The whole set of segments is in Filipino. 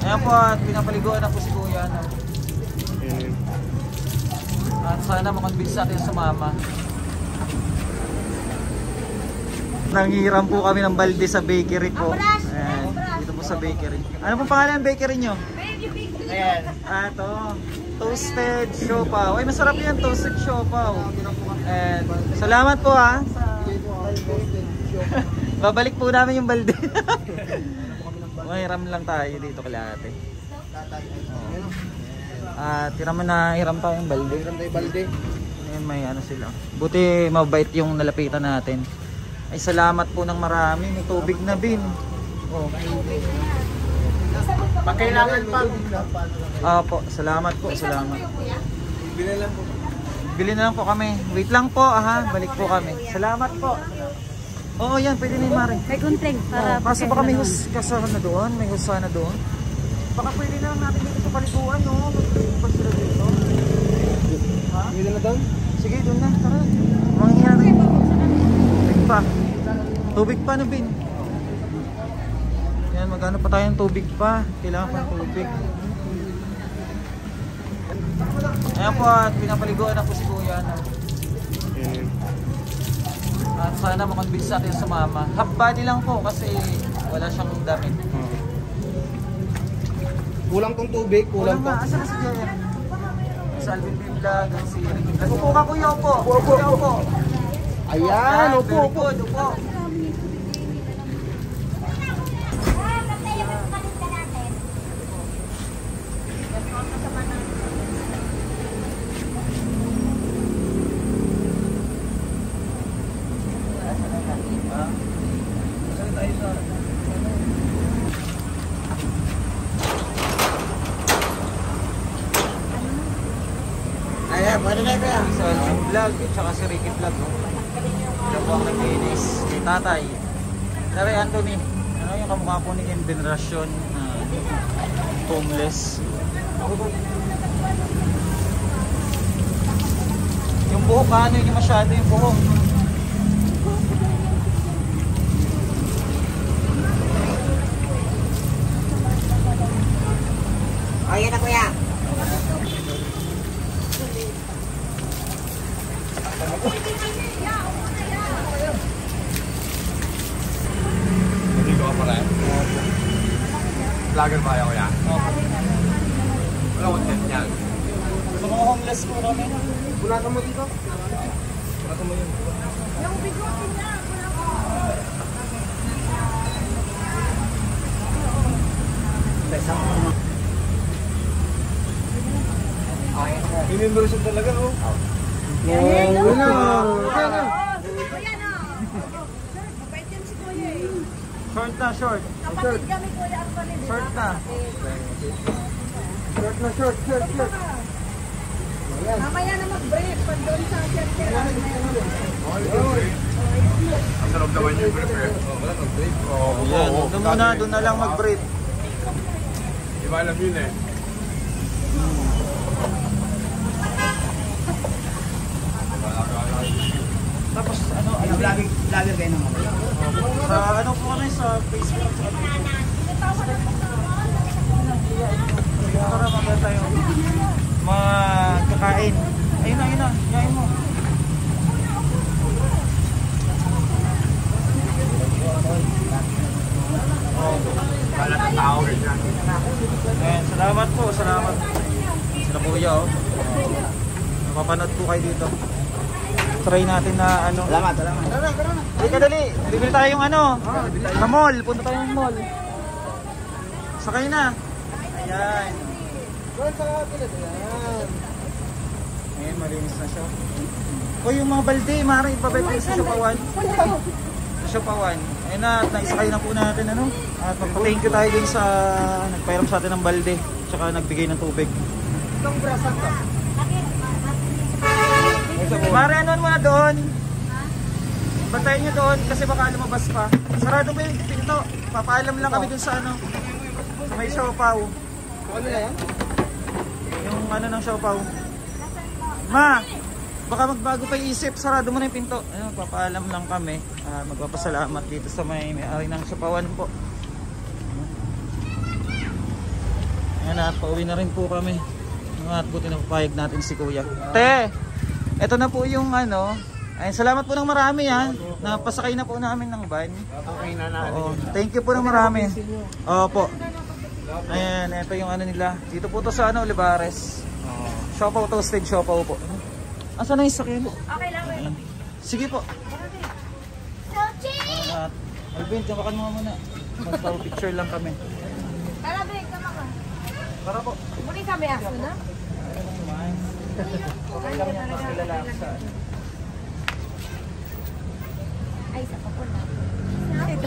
Ayan po at pinapaliguan na po si Kuya. No? At sana makonvince natin sumama. Nanghiram po kami ng balde sa bakery po. Ayan, dito po sa bakery. Ano pong pangalan ng bakery nyo? Ayan. Ah, ito. Toasted siopaw. Ay, masarap yan. Toasted siopaw. Ayan. Salamat po ha. Babalik po namin yung balde. Mahiram lang tayo dito kalahati. Hiram tayong balde. Hiram tayo balde. Ayan, may ano sila. Buti mabait yung nalapitan natin. Ay, salamat po ng marami. May tubig na bin. Oh. Pagkailangan pa. Po, salamat po. Salamat. Bili lang po. Bili na lang po kami. Wait lang po, ha. Balik po kami. Salamat po. Oo, yan. Pwede na yung Mari. May gunting para kaso baka may kasama na doon. May husa na doon. Baka pwede na lang natin dito sa paliguan, no? Mag-pag sila dito. Ha? Bili na doon? Sige, doon na. Tara. Mangyayari. Tubig pa. Tubig pa na, bin. Yan, magano pa tayo ng tubig pa. Kailangan pa ng tubig. Ayan po at pinapaliguan na po si Kuya. No? At sana makonvince natin sumama. Half body lang po kasi wala siyang damit. Kulang tong tubig, kulang to. Asa na si Jaya? Si Alvin B. Vlog, si Ricky Vlog. Upo ka Kuya, upo. Upo. Ayan, upo. Upo. Ayan, pwede na ito yan. Si Alvin Vlog, tsaka si Ricky Vlog. Ito po ang naglinis. Si Tatay. Tari Anthony. Ano yung kamukha po ni Generation homeless. Yung buhok, ano yun masyado yung buhok. Ayan na kuya. Hindi ko pa rin. Vlogger ba ako yan? Wala ko din yan. Sa mga homeless po kami. Wala ka mo dito? Wala ka mo yun. Yung bigotin niya. Inimmersion talaga oh. Yan no. Wala. Kuya no. Mabait yan si Kuya eh. Short na, short. Kapatid kami Kuya ang panin. Short na. Short. Mamaya na mag-break pag doon sa circle. Ang sarap naman yung prepare. Wala mag-break. Yan, doon na lang mag-break. Iba alam yun eh. Tapos ano, Vlogger kayo naman. sa ano po kami sa Facebook. Tara maganda tayo. Magkakain. Ayun na. Yain mo. Wala na tao rin yan. Ayan, salamat po, salamat. Sila Kuya oh. Napapanood po kayo dito. Try natin na ano. Salamat. Halika dali. Bibili tayo yung ano. Sa mall. Punta tayo ng mall. Sakay na. Ayan. Ayan, malinis na siya. O yung mga balde, maaaring ipabay tayo sa Siopawan. Sa Siopawan. Ayun na, naisakay na po natin ano. At magpa-thank you tayo din sa nagpairam sa atin ng balde. Tsaka nagbigay ng tubig. Itong brasan ka. Mare, anuan mo na doon. Bantayan nyo doon kasi baka lumabas pa. Sarado ba yung pinto? Papaalam lang kami dun sa ano. Sa may siopaw. Ano na yan? Yung ano ng siopaw. Ma! Baka magbago pa yung isip. Sarado mo na yung pinto. Ayun, papaalam lang kami. Magpapasalamat dito sa may-ari ng siopawan po. Ayan at pauwi na rin po kami. At buti na papayag natin si Kuya. Te, ito na po yung ano. Ay, salamat po ng marami ha. Napasakay na po namin ng van. Okay na na. Oo. Thank you po ng marami. Opo. Ayan, ito yung ano nila. Dito po to sa ano, Olivares. Siopaw, toasted siopaw po. Asan na yung sakyan? Okay lang. Ayan. Sige po. At Alvin, kamakan mo muna. Magpa-picture lang kami. Tara, Bek, kama ka. Para po. Muli kami aso na. Okay lang yung mas nilalak sa ano. Ay, sa pa po na. Thank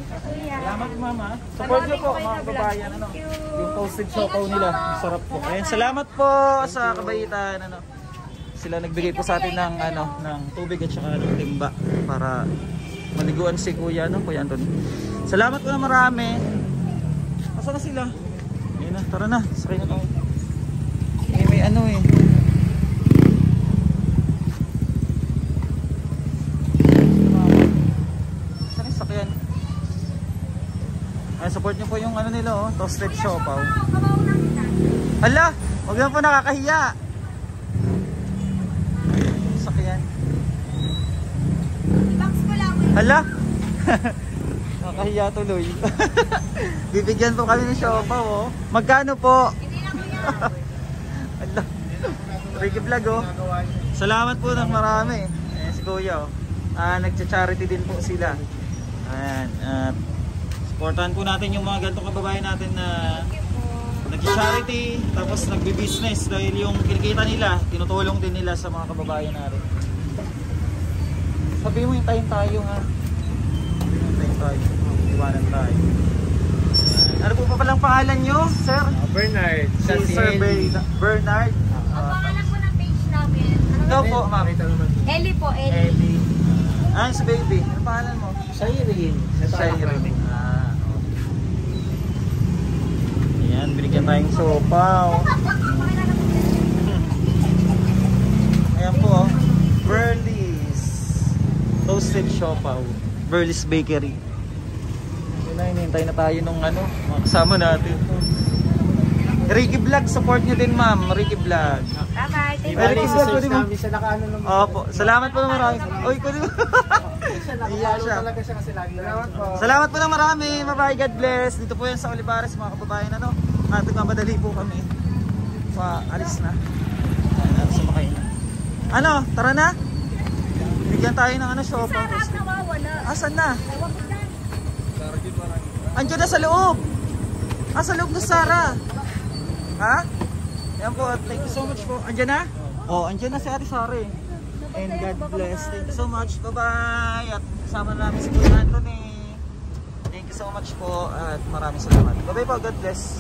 you, Kuya. Salamat mama. Support nyo po mga kababayan. Ano, yung toasted siopaw nila. Sarap po. Ayan, salamat po sa Kabaitan. Ano, sila nagbigay po sa atin ng, ano, ng tubig at saka ng timba para maliguan si Kuya, no? Kuya Anthony. Salamat po na marami. Asa na sila? Ayun na, tara na. Sakay na tayo. May ano eh. Saan yung sakyan? Ay, support nyo po yung ano nila, oh, toasted siopaw. Hala, huwag lang po nakakahiya. Sakyan. I-box ko lang. Hala, nakakahiya tuloy. Bibigyan po kami ng siopaw, oh. Magkano po? Hindi na, Kuya. Hala, Ricky Vlog, oh. Salamat po ng marami. Ayan si Kuya, oh. Nagcha-charity din po sila. Ayan, at supportahan po natin yung mga ganitong kababayan natin na nag-charity tapos nagbi-business dahil yung kinikita nila, tinutulong din nila sa mga kababayan natin. Sabi mo yung tayo ha. Tayo tayo. Iwanan tayo. Ano po pa palang pangalan nyo, sir? Bernard. Si Sir Bernard. Ang pangalan po ng page namin. Ikaw po, ma'am. Ellie po, Ellie. Ellie. Si baby. Ano pangalan mo? Shireen. Shireen. Ayan, binigyan tayong sopaw. Ayan po, oh. Burley's Toasted Siopaw. Burley's Bakery. Yun na, hinihintay na tayo nung ano, mga kasama natin. Ricky Vlog, support nyo din ma'am. Ricky Vlog. Bye-bye. Thank Ricky you. Vlog, pwede mo. Siya nakaano naman. Opo, salamat po ng marami. Uy, pwede mo. Siya nakapalo talaga siya kasi lagi. Salamat po. Salamat po ng marami. Bye-bye, God bless. Dito po yan sa Olivares, mga kababayan. Ano? At nagmamadali po kami. Alis na. Ayan, sumakay na. Ano? Tara na? Bigyan tayo ng ano, siopaw. Sarap nawawala. Asan na? Ewan ko dyan. Andiyan na sa loob. Sa loob na Sarah. Ha? Ayan po. Thank you so much po. Andiyan na? Oh, andiyan na si Ate Sarah eh. And God bless. Thank you so much. Bye-bye. At kasama namin si Kuya Anthony. Thank you so much po. At maraming salamat. Bye-bye po. God bless.